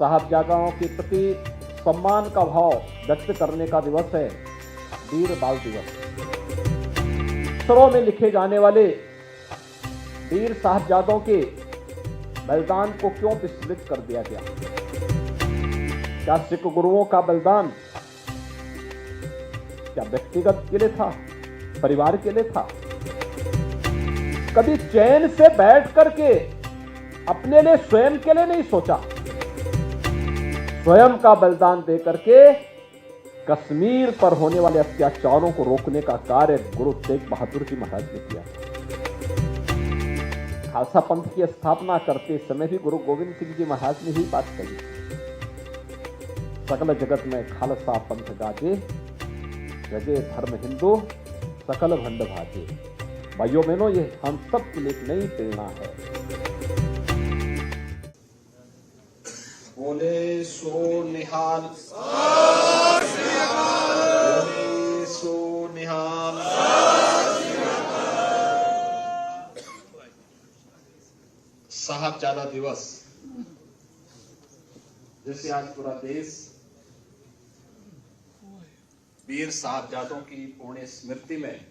साहबजादाओं के प्रति सम्मान का भाव व्यक्त करने का दिवस है वीर बाल दिवस। अक्षरों में लिखे जाने वाले वीर साहबजादों के बलिदान को क्यों विस्मृत कर दिया गया? क्या सिख गुरुओं का बलिदान क्या व्यक्तिगत के लिए था, परिवार के लिए था? कभी चैन से बैठ करके अपने लिए, स्वयं के लिए नहीं सोचा। स्वयं का बलिदान देकर के कश्मीर पर होने वाले अत्याचारों को रोकने का कार्य गुरु तेग बहादुर जी महाराज ने किया। खालसा पंथ की स्थापना करते समय भी गुरु गोविंद सिंह जी महाराज ने ही बात कही, सकल जगत में खालसा पंथ गाजे, जगे धर्म हिंदू सकल भंड भाजे। भाइयों बहनों, ये हम सब के लिए एक नई प्रेरणा है। बोले सो निहाल, बोले सो निहाल। साहबजादा दिवस, जैसे आज पूरा देश वीर साहबजादों की पुण्य स्मृति में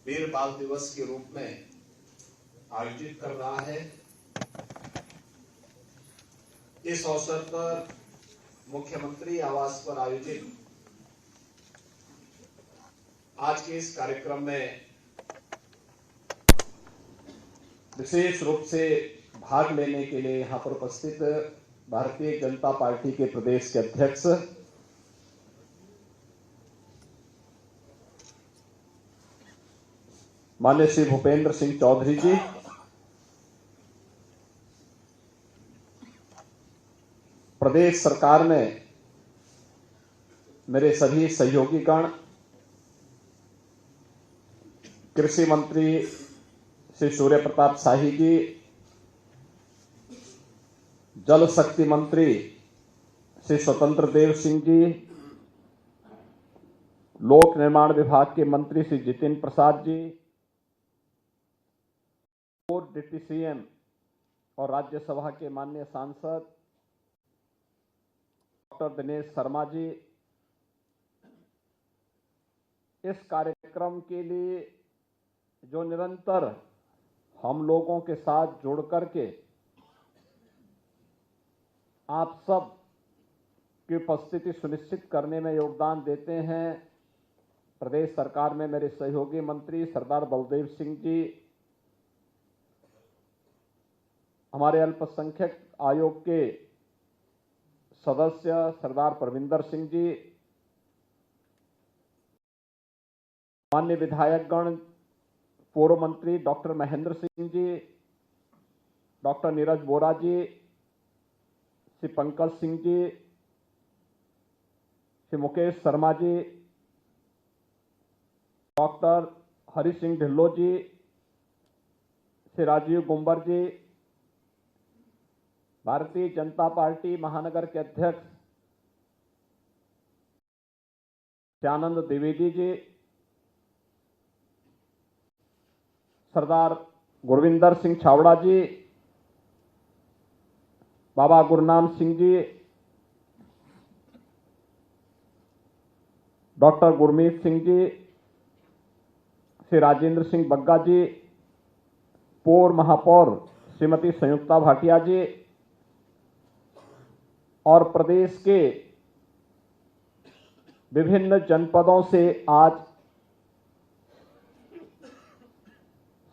वीर बाल दिवस के रूप में आयोजित कर रहा है। इस अवसर पर मुख्यमंत्री आवास पर आयोजित आज के इस कार्यक्रम में विशेष रूप से भाग लेने के लिए यहां पर उपस्थित भारतीय जनता पार्टी के प्रदेश के अध्यक्ष माननीय श्री भूपेंद्र सिंह चौधरी जी, प्रदेश सरकार में मेरे सभी सहयोगीगण, कृषि मंत्री श्री सूर्य प्रताप शाही जी, जल शक्ति मंत्री श्री स्वतंत्र देव सिंह जी, लोक निर्माण विभाग के मंत्री श्री जितिन प्रसाद जी, और डिप्टी सीएम और राज्यसभा के माननीय सांसद डॉक्टर दिनेश शर्मा जी, इस कार्यक्रम के लिए जो निरंतर हम लोगों के साथ जुड़ करके आप सब की उपस्थिति सुनिश्चित करने में योगदान देते हैं, प्रदेश सरकार में मेरे सहयोगी मंत्री सरदार बलदेव सिंह जी, हमारे अल्पसंख्यक आयोग के सदस्य सरदार परविंदर सिंह जी, माननीय विधायकगण, पूर्व मंत्री डॉक्टर महेंद्र सिंह जी, डॉक्टर नीरज बोरा जी, श्री पंकज सिंह जी, श्री मुकेश शर्मा जी, डॉक्टर हरि सिंह ढिल्लो जी, श्री राजीव गुंबर जी, भारतीय जनता पार्टी महानगर के अध्यक्ष श्यानंद द्विवेदी जी, सरदार गुरविंदर सिंह छावड़ा जी, बाबा गुरनाम सिंह जी, डॉक्टर गुरमीत सिंह जी, श्री राजेंद्र सिंह बग्गा जी, पूर्व महापौर श्रीमती संयुक्ता भाटिया जी, और प्रदेश के विभिन्न जनपदों से आज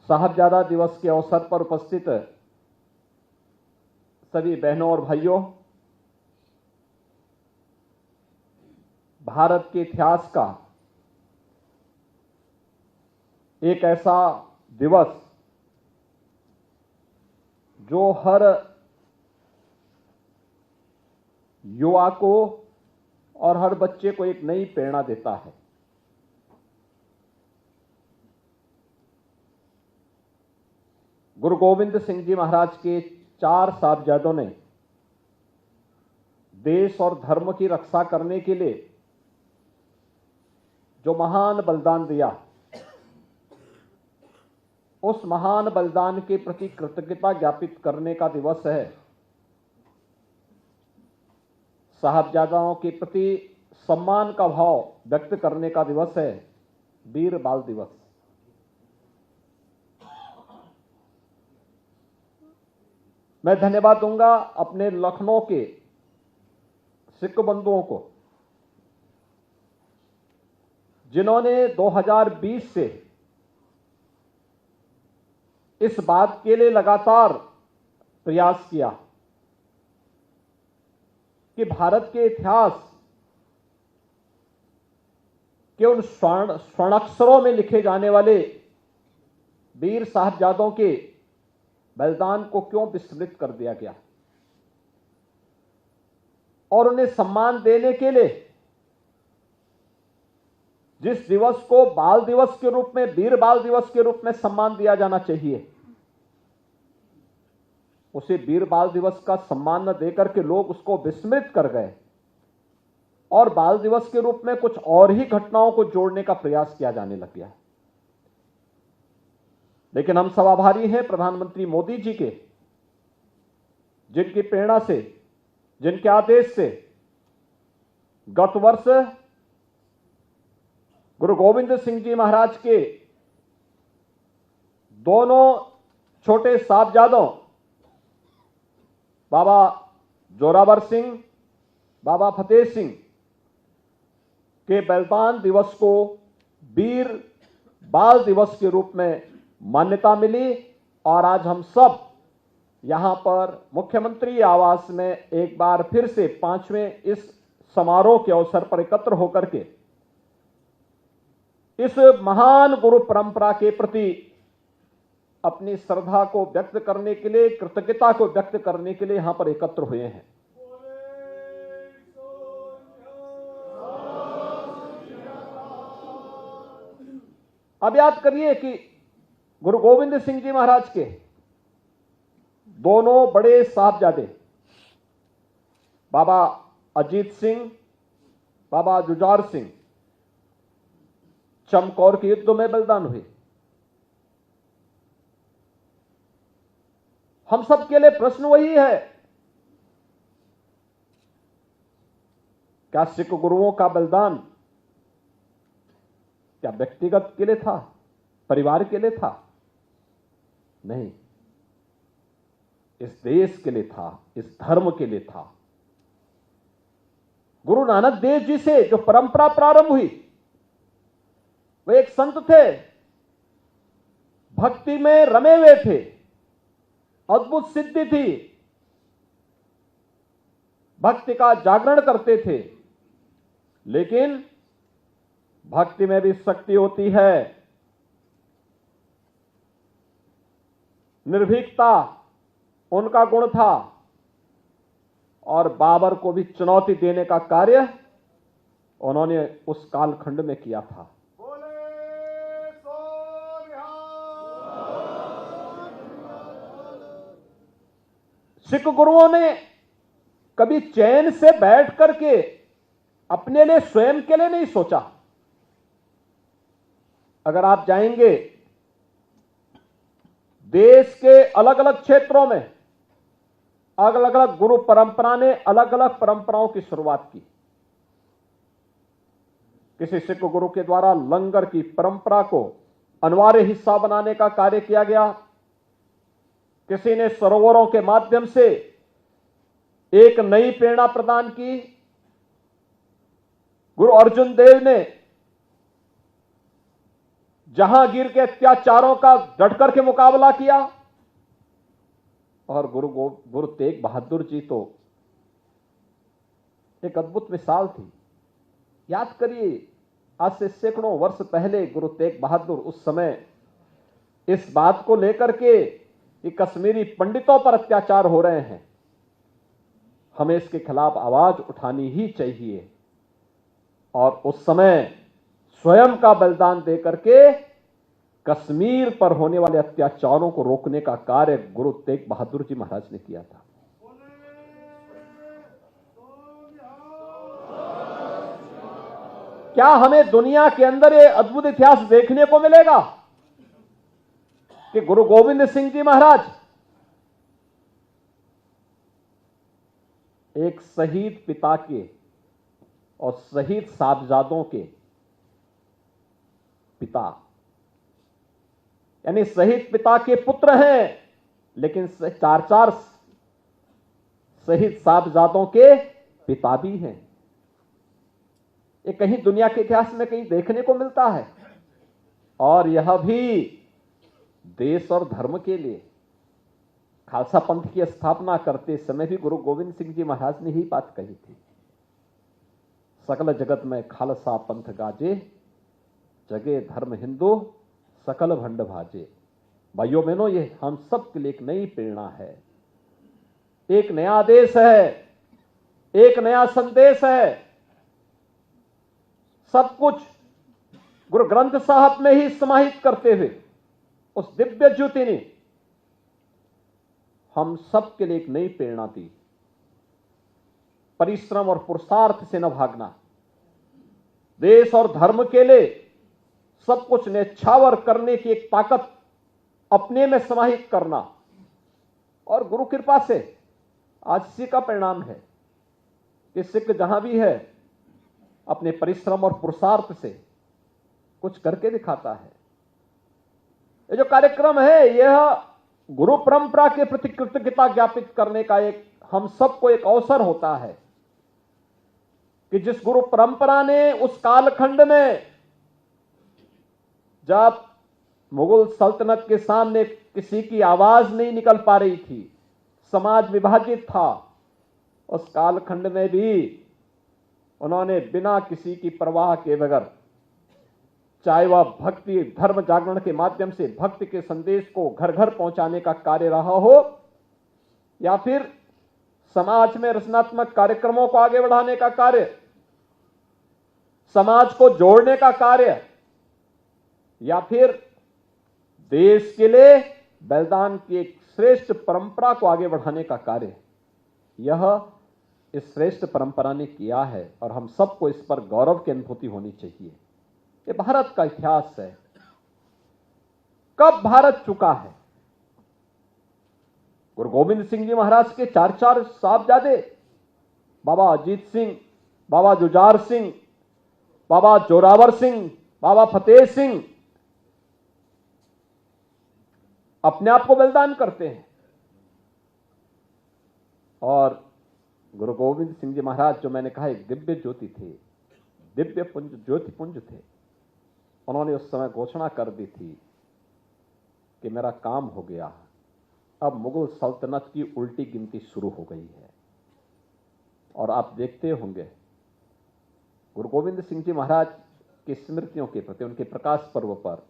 साहबजादा दिवस के अवसर पर उपस्थित सभी बहनों और भाइयों, भारत के इतिहास का एक ऐसा दिवस जो हर युवा को और हर बच्चे को एक नई प्रेरणा देता है। गुरु गोविंद सिंह जी महाराज के 4 साहबजादों ने देश और धर्म की रक्षा करने के लिए जो महान बलिदान दिया, उस महान बलिदान के प्रति कृतज्ञता ज्ञापित करने का दिवस है साहबजादाओं के प्रति सम्मान का भाव व्यक्त करने का दिवस है वीर बाल दिवस। मैं धन्यवाद दूंगा अपने लखनऊ के सिख बंधुओं को, जिन्होंने 2020 से इस बात के लिए लगातार प्रयास किया कि भारत के इतिहास के उन स्वर्णाक्षरों में लिखे जाने वाले वीर साहबजादों के बलिदान को क्यों विस्मृत कर दिया गया, और उन्हें सम्मान देने के लिए जिस दिवस को बाल दिवस के रूप में, वीर बाल दिवस के रूप में सम्मान दिया जाना चाहिए, उसे वीर बाल दिवस का सम्मान न देकर के लोग उसको विस्मृत कर गए और बाल दिवस के रूप में कुछ और ही घटनाओं को जोड़ने का प्रयास किया जाने लग गया। लेकिन हम सब आभारी हैं प्रधानमंत्री मोदी जी के, जिनकी प्रेरणा से, जिनके आदेश से गत वर्ष गुरु गोविंद सिंह जी महाराज के दोनों छोटे साहबजादों बाबा जोरावर सिंह, बाबा फतेह सिंह के बलिदान दिवस को वीर बाल दिवस के रूप में मान्यता मिली, और आज हम सब यहां पर मुख्यमंत्री आवास में एक बार फिर से 5वें इस समारोह के अवसर पर एकत्र होकर के इस महान गुरु परंपरा के प्रति अपनी श्रद्धा को व्यक्त करने के लिए, कृतज्ञता को व्यक्त करने के लिए यहां पर एकत्र हुए हैं। अब याद करिए कि गुरु गोविंद सिंह जी महाराज के दोनों बड़े साहबजादे बाबा अजीत सिंह, बाबा जुझार सिंह चमकौर के युद्ध में बलिदान हुए। हम सब के लिए प्रश्न वही है, क्या सिख गुरुओं का बलिदान क्या व्यक्तिगत के लिए था, परिवार के लिए था? नहीं, इस देश के लिए था, इस धर्म के लिए था। गुरु नानक देव जी से जो परंपरा प्रारंभ हुई, वे एक संत थे, भक्ति में रमे हुए थे, अद्भुत सिद्धि थी, भक्ति का जागरण करते थे। लेकिन भक्ति में भी शक्ति होती है, निर्भीकता उनका गुण था, और बाबर को भी चुनौती देने का कार्य उन्होंने उस कालखंड में किया था। सिख गुरुओं ने कभी चैन से बैठ करके अपने लिए, स्वयं के लिए नहीं सोचा। अगर आप जाएंगे देश के अलग अलग क्षेत्रों में, अलग अलग गुरु परंपरा ने अलग अलग परंपराओं की शुरुआत की। किसी सिख गुरु के द्वारा लंगर की परंपरा को अनिवार्य हिस्सा बनाने का कार्य किया गया, किसी ने सरोवरों के माध्यम से एक नई प्रेरणा प्रदान की। गुरु अर्जुन देव ने जहांगीर के अत्याचारों का डट करके मुकाबला किया, और गुरु तेग बहादुर जी तो एक अद्भुत मिसाल थी। याद करिए, आज से सैकड़ों वर्ष पहले गुरु तेग बहादुर उस समय इस बात को लेकर के कि कश्मीरी पंडितों पर अत्याचार हो रहे हैं, हमें इसके खिलाफ आवाज उठानी ही चाहिए, और उस समय स्वयं का बलिदान देकर के कश्मीर पर होने वाले अत्याचारों को रोकने का कार्य गुरु तेग बहादुर जी महाराज ने किया था। क्या हमें दुनिया के अंदर ये अद्भुत इतिहास देखने को मिलेगा कि गुरु गोविंद सिंह जी महाराज एक शहीद पिता के और शहीद साहबजादों के पिता, यानी शहीद पिता के पुत्र हैं, लेकिन चार चार शहीद साहबजादों के पिता भी हैं। ये कहीं दुनिया के इतिहास में कहीं देखने को मिलता है, और यह भी देश और धर्म के लिए। खालसा पंथ की स्थापना करते समय भी गुरु गोविंद सिंह जी महाराज ने ही बात कही थी, सकल जगत में खालसा पंथ गाजे, जगे धर्म हिंदू सकल भंड भाजे। भाइयों बहनों, ये हम सब के लिए एक नई प्रेरणा है, एक नया आदेश है, एक नया संदेश है। सब कुछ गुरु ग्रंथ साहब में ही समाहित करते हुए उस दिव्य ज्योति ने हम सब के लिए एक नई प्रेरणा दी। परिश्रम और पुरुषार्थ से न भागना, देश और धर्म के लिए सब कुछ न्यौछावर करने की एक ताकत अपने में समाहित करना, और गुरु कृपा से आज इसी का परिणाम है कि सिख जहां भी है अपने परिश्रम और पुरुषार्थ से कुछ करके दिखाता है। ये जो कार्यक्रम है, यह गुरु परंपरा के प्रति कृतज्ञता ज्ञापित करने का एक हम सबको एक अवसर होता है कि जिस गुरु परंपरा ने उस कालखंड में, जब मुगल सल्तनत के सामने किसी की आवाज नहीं निकल पा रही थी, समाज विभाजित था, उस कालखंड में भी उन्होंने बिना किसी की परवाह के बगैर, चाहे वह भक्ति धर्म जागरण के माध्यम से भक्ति के संदेश को घर घर पहुंचाने का कार्य रहा हो, या फिर समाज में रचनात्मक कार्यक्रमों को आगे बढ़ाने का कार्य, समाज को जोड़ने का कार्य, या फिर देश के लिए बलिदान की एक श्रेष्ठ परंपरा को आगे बढ़ाने का कार्य, यह इस श्रेष्ठ परंपरा ने किया है, और हम सबको इस पर गौरव की अनुभूति होनी चाहिए। ये भारत का इतिहास है। कब भारत चुका है? गुरु गोविंद सिंह जी महाराज के चार चार साहबजादे, बाबा अजीत सिंह, बाबा जुझार सिंह, बाबा जोरावर सिंह, बाबा फतेह सिंह, अपने आप को बलिदान करते हैं। और गुरु गोविंद सिंह जी महाराज, जो मैंने कहा एक दिव्य ज्योति थे, दिव्य पुंज ज्योति पुंज थे, उन्होंने उस समय घोषणा कर दी थी कि मेरा काम हो गया, अब मुगल सल्तनत की उल्टी गिनती शुरू हो गई है। और आप देखते होंगे गुरु गोविंद सिंह जी महाराज की स्मृतियों के प्रति, उनके प्रकाश पर्व पर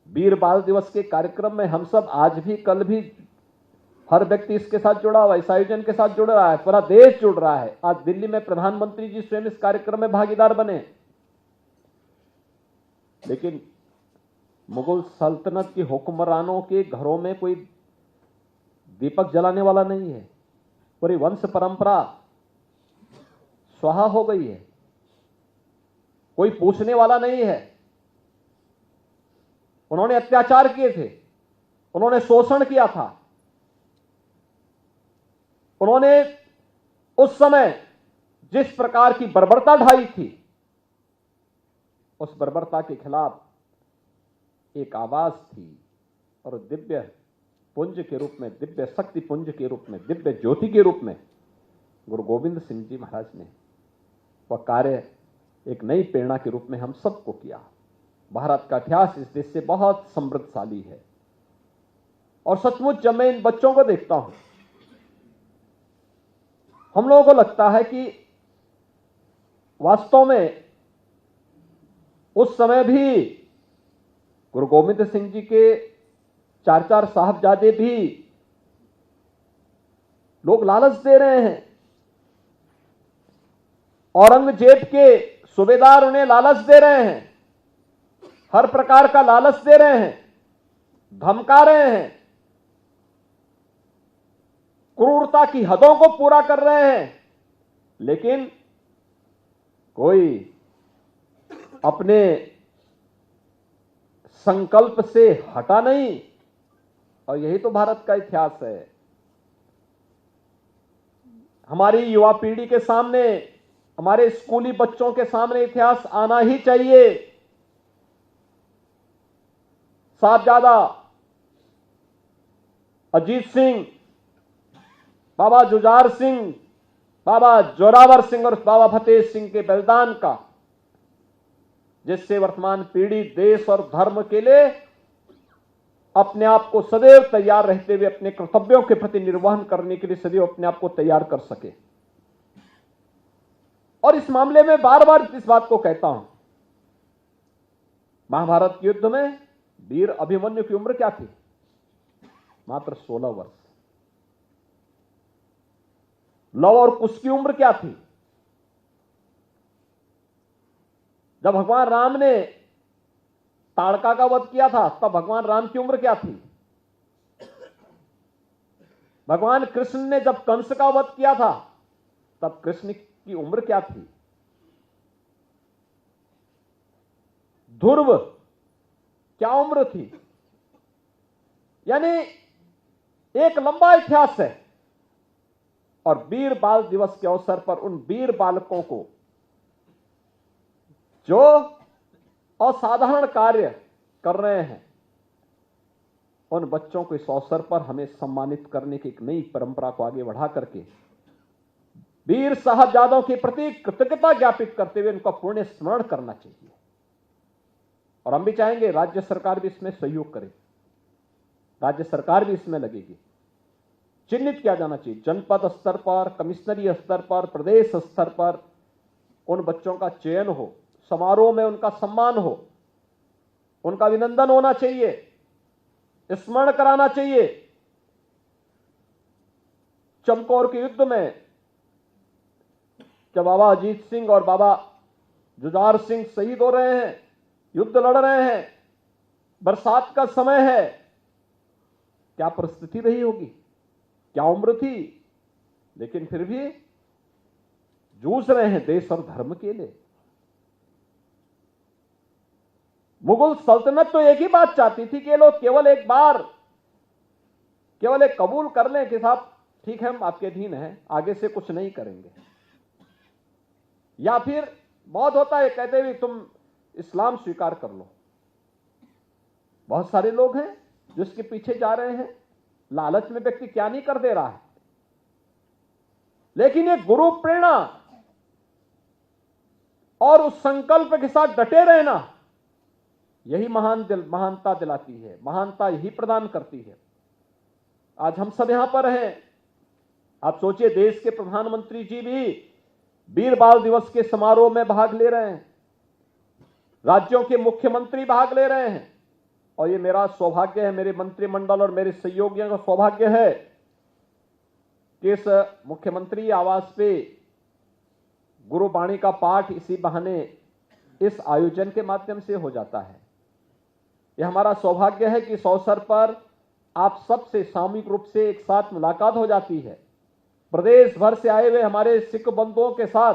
वीर बाल दिवस के कार्यक्रम में हम सब आज भी, कल भी, हर व्यक्ति इसके साथ जुड़ा हुआ है, इस आयोजन के साथ जुड़ रहा है, पूरा देश जुड़ रहा है। आज दिल्ली में प्रधानमंत्री जी स्वयं इस कार्यक्रम में भागीदार बने, लेकिन मुगल सल्तनत के हुक्मरानों के घरों में कोई दीपक जलाने वाला नहीं है, पूरी वंश परंपरा स्वाहा हो गई है, कोई पूछने वाला नहीं है। उन्होंने अत्याचार किए थे, उन्होंने शोषण किया था, उन्होंने उस समय जिस प्रकार की बर्बरता ढाई थी, उस बर्बरता के खिलाफ एक आवाज थी, और दिव्य पुंज के रूप में, दिव्य शक्ति पुंज के रूप में, दिव्य ज्योति के रूप में गुरु गोविंद सिंह जी महाराज ने वह कार्य एक नई प्रेरणा के रूप में हम सबको किया। भारत का इतिहास इस देश से बहुत समृद्धशाली है, और सचमुच जब मैं इन बच्चों को देखता हूं, हम लोगों को लगता है कि वास्तव में उस समय भी गुरु गोविंद सिंह जी के चार चार साहबजादे भी लोग लालच दे रहे हैं, औरंगजेब के सूबेदार उन्हें लालच दे रहे हैं, हर प्रकार का लालच दे रहे हैं, धमका रहे हैं, क्रूरता की हदों को पूरा कर रहे हैं, लेकिन कोई अपने संकल्प से हटा नहीं। और यही तो भारत का इतिहास है। हमारी युवा पीढ़ी के सामने, हमारे स्कूली बच्चों के सामने इतिहास आना ही चाहिए। साहबजादा अजीत सिंह, बाबा जुझार सिंह, बाबा जोरावर सिंह और बाबा फतेह सिंह के बलिदान का, जिससे वर्तमान पीढ़ी देश और धर्म के लिए अपने आप को सदैव तैयार रहते हुए अपने कर्तव्यों के प्रति निर्वहन करने के लिए सदैव अपने आप को तैयार कर सके। और इस मामले में बार बार इस बात को कहता हूं, महाभारत के युद्ध में वीर अभिमन्यु की उम्र क्या थी? मात्र 16 वर्ष। लव और कुश की उम्र क्या थी? जब भगवान राम ने ताड़का का वध किया था तब भगवान राम की उम्र क्या थी? भगवान कृष्ण ने जब कंस का वध किया था तब कृष्ण की उम्र क्या थी? ध्रुव क्या उम्र थी? यानी एक लंबा इतिहास है। और वीर बाल दिवस के अवसर पर उन वीर बालकों को जो असाधारण कार्य कर रहे हैं, उन बच्चों को इस अवसर पर हमें सम्मानित करने की एक नई परंपरा को आगे बढ़ा करके वीर साहबजादों के प्रति कृतज्ञता ज्ञापित करते हुए उनका पुण्य स्मरण करना चाहिए। और हम भी चाहेंगे राज्य सरकार भी इसमें सहयोग करे, राज्य सरकार भी इसमें लगेगी। चिन्हित किया जाना चाहिए जनपद स्तर पर, कमिश्नरी स्तर पर, प्रदेश स्तर पर उन बच्चों का चयन हो, समारोह में उनका सम्मान हो, उनका अभिनंदन होना चाहिए, स्मरण कराना चाहिए। चमकौर के युद्ध में जब बाबा अजीत सिंह और बाबा जुझार सिंह शहीद हो रहे हैं, युद्ध लड़ रहे हैं, बरसात का समय है, क्या परिस्थिति रही होगी, क्या उम्र थी, लेकिन फिर भी जूझ रहे हैं देश और धर्म के लिए। मुगल सल्तनत तो एक ही बात चाहती थी कि ये लोग केवल एक बार केवल एक कबूल कर लें कि साहब ठीक है हम आपके अधीन हैं, आगे से कुछ नहीं करेंगे। या फिर बहुत होता है कहते हुए तुम इस्लाम स्वीकार कर लो। बहुत सारे लोग हैं जो इसके पीछे जा रहे हैं, लालच में व्यक्ति क्या नहीं कर दे रहा है। लेकिन ये गुरु प्रेरणा और उस संकल्प के साथ डटे रहना, यही महानता दिलाती है, महानता यही प्रदान करती है। आज हम सब यहां पर हैं। आप सोचिए देश के प्रधानमंत्री जी भी वीर बाल दिवस के समारोह में भाग ले रहे हैं, राज्यों के मुख्यमंत्री भाग ले रहे हैं। और ये मेरा सौभाग्य है, मेरे मंत्रिमंडल और मेरे सहयोगियों का सौभाग्य है कि इस मुख्यमंत्री आवास पे गुरुबाणी का पाठ इसी बहाने इस आयोजन के माध्यम से हो जाता है। यह हमारा सौभाग्य है कि इस अवसर पर आप सबसे सामूहिक रूप से एक साथ मुलाकात हो जाती है। प्रदेश भर से आए हुए हमारे सिख बंधुओं के साथ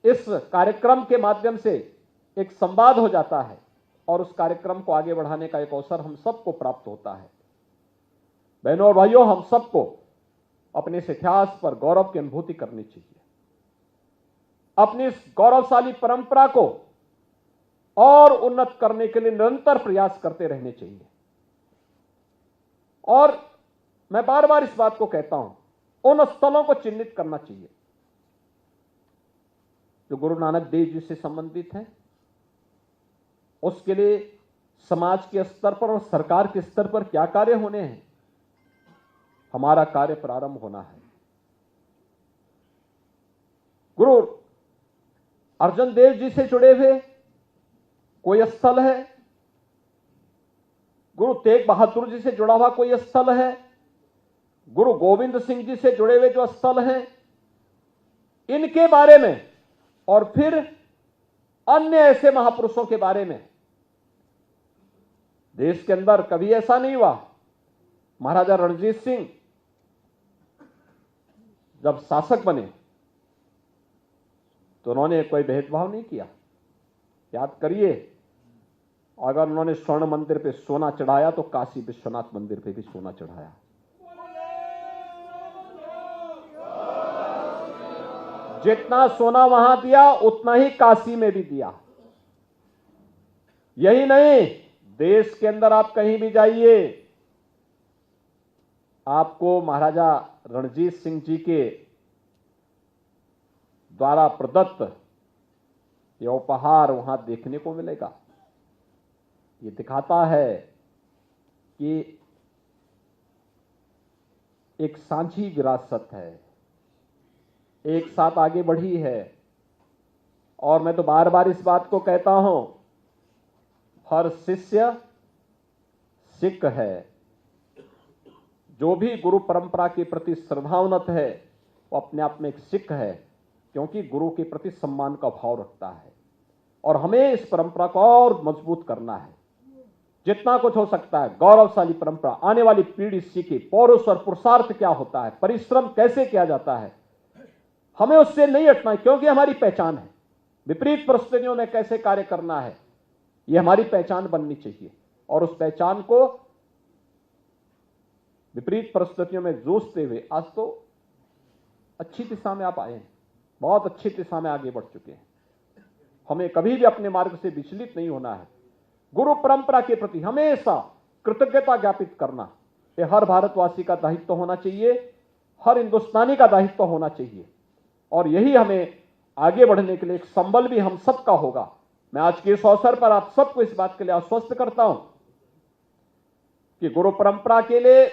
इस कार्यक्रम के माध्यम से एक संवाद हो जाता है और उस कार्यक्रम को आगे बढ़ाने का एक अवसर हम सबको प्राप्त होता है। बहनों और भाइयों, हम सबको अपने इस इतिहास पर गौरव की अनुभूति करनी चाहिए। अपनी इस गौरवशाली परंपरा को और उन्नत करने के लिए निरंतर प्रयास करते रहने चाहिए। और मैं बार बार इस बात को कहता हूं, उन स्थलों को चिन्हित करना चाहिए जो गुरु नानक देव जी से संबंधित हैं। उसके लिए समाज के स्तर पर और सरकार के स्तर पर क्या कार्य होने हैं, हमारा कार्य प्रारंभ होना है। गुरु अर्जन देव जी से जुड़े हुए कोई स्थल है, गुरु तेग बहादुर जी से जुड़ा हुआ कोई स्थल है, गुरु गोविंद सिंह जी से जुड़े हुए जो स्थल हैं, इनके बारे में और फिर अन्य ऐसे महापुरुषों के बारे में देश के अंदर कभी ऐसा नहीं हुआ। महाराजा रणजीत सिंह जब शासक बने तो उन्होंने कोई भेदभाव नहीं किया। याद करिए, अगर उन्होंने स्वर्ण मंदिर पे सोना चढ़ाया तो काशी विश्वनाथ मंदिर पे भी सोना चढ़ाया। जितना सोना वहां दिया उतना ही काशी में भी दिया। यही नहीं, देश के अंदर आप कहीं भी जाइए, आपको महाराजा रणजीत सिंह जी के द्वारा प्रदत्त यह उपहार वहां देखने को मिलेगा। ये दिखाता है कि एक सांझी विरासत है, एक साथ आगे बढ़ी है। और मैं तो बार बार इस बात को कहता हूं, हर शिष्य सिख है। जो भी गुरु परंपरा के प्रति श्रद्धावनत है वो अपने आप में एक सिख है, क्योंकि गुरु के प्रति सम्मान का भाव रखता है। और हमें इस परंपरा को और मजबूत करना है, जितना कुछ हो सकता है। गौरवशाली परंपरा, आने वाली पीढ़ी सीखे पौरुष और पुरुषार्थ क्या होता है, परिश्रम कैसे किया जाता है, हमें उससे नहीं हटना है, क्योंकि हमारी पहचान है। विपरीत परिस्थितियों में कैसे कार्य करना है, यह हमारी पहचान बननी चाहिए। और उस पहचान को विपरीत परिस्थितियों में जूझते हुए आज तो अच्छी दिशा में आप आए हैं, बहुत अच्छी दिशा में आगे बढ़ चुके हैं। हमें कभी भी अपने मार्ग से विचलित नहीं होना है। गुरु परंपरा के प्रति हमेशा कृतज्ञता ज्ञापित करना, यह हर भारतवासी का दायित्व होना चाहिए, हर हिंदुस्तानी का दायित्व होना चाहिए। और यही हमें आगे बढ़ने के लिए एक संबल भी हम सबका होगा। मैं आज के इस अवसर पर आप सबको इस बात के लिए आश्वस्त करता हूं कि गुरु परंपरा के लिए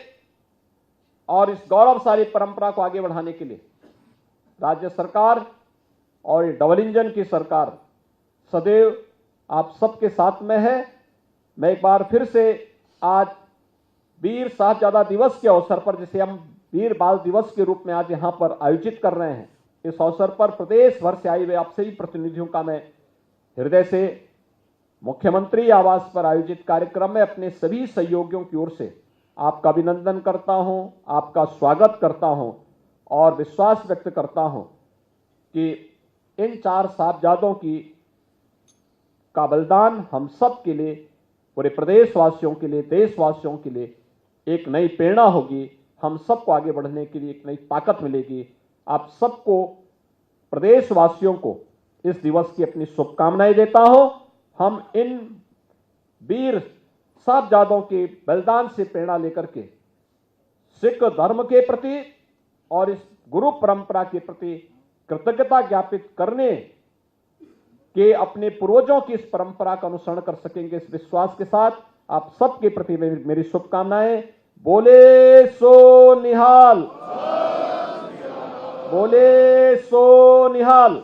और इस गौरवशाली परंपरा को आगे बढ़ाने के लिए राज्य सरकार और डबल इंजन की सरकार सदैव आप सबके साथ में है। मैं एक बार फिर से आज वीर साहबजादा दिवस के अवसर पर, जिसे हम वीर बाल दिवस के रूप में आज यहां पर आयोजित कर रहे हैं, इस अवसर पर प्रदेश भर से आए हुए आप सभी प्रतिनिधियों का मैं हृदय से मुख्यमंत्री आवास पर आयोजित कार्यक्रम में अपने सभी सहयोगियों की ओर से आपका अभिनंदन करता हूं, आपका स्वागत करता हूं और विश्वास व्यक्त करता हूं कि इन 4 साहबजादों का बलिदान हम सब के लिए, पूरे प्रदेशवासियों के लिए, देशवासियों के लिए एक नई प्रेरणा होगी। हम सबको आगे बढ़ने के लिए एक नई ताकत मिलेगी। आप सबको, प्रदेशवासियों को इस दिवस की अपनी शुभकामनाएं देता हूं। हम इन वीर साहबजादों के बलिदान से प्रेरणा लेकर के सिख धर्म के प्रति और इस गुरु परंपरा के प्रति कृतज्ञता ज्ञापित करने के अपने पूर्वजों की इस परंपरा का अनुसरण कर सकेंगे। इस विश्वास के साथ आप सबके प्रति मेरी शुभकामनाएं। बोले सो निहाल, बोले सो निहाल।